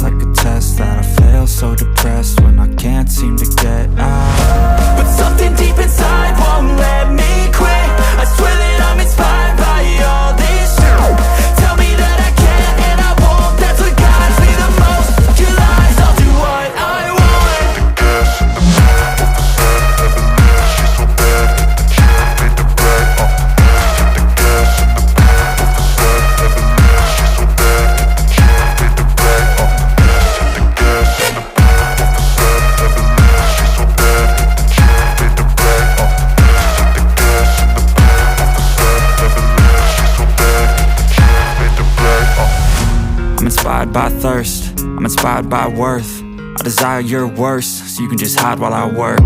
feels like a test that I fail, so depressed when I can't seem to get out. But something deep inside won't let me quit. I swear that I'm inspired by all this shit. Tell me that I can't and I won't. That's what guides me the most. Your lies, I'll do what I want. I'm inspired by thirst, I'm inspired by worth. I desire your worst, so you can just hide while I work.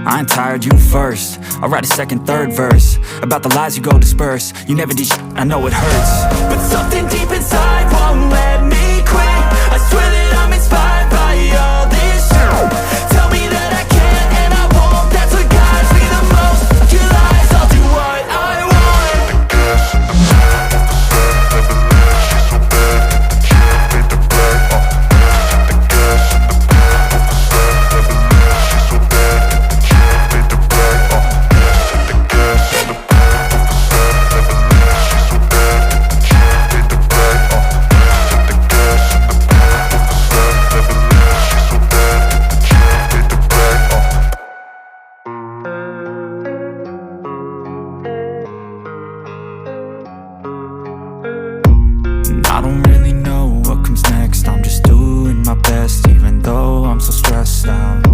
I ain't tired, you first. I'll write a second, third verse about the lies you go disperse. You never did shit, I know it hurts. But something deep inside won't let me quit. I swear that I'm inspired by all this shit. Tell me that I can't and I won't. That's what guides me the most. Your lies, I'll do what I want. I don't really know what comes next. I'm just doing my best, even though I'm so stressed out.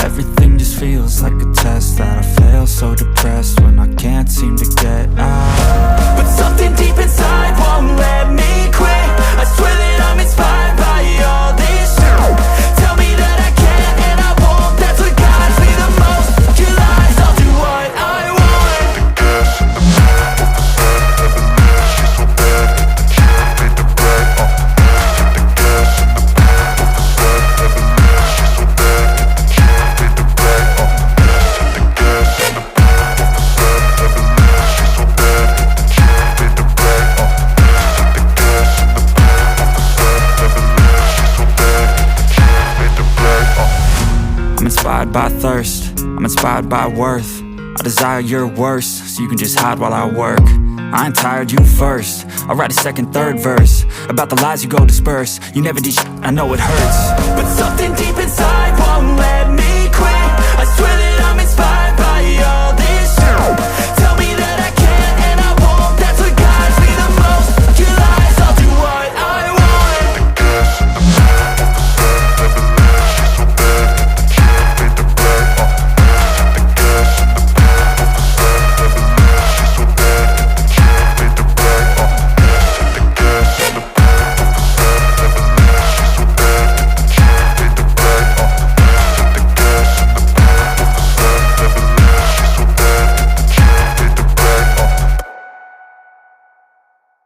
Everything just feels like a test that I fail, so depressed when I can't seem to get out. But something deep inside won't let me quit. I swear that I'm inspired by all this shit. Tell me that I can't and I won't. That's what guides me the most. Your lies, I'll do what I want. I'm inspired by thirst, I'm inspired by worth. I desire your worst, so you can just hide while I work. I ain't tired, you first. I'll write a second, third verse about the lies you go disperse. You never did shit, I know it hurts. But something deep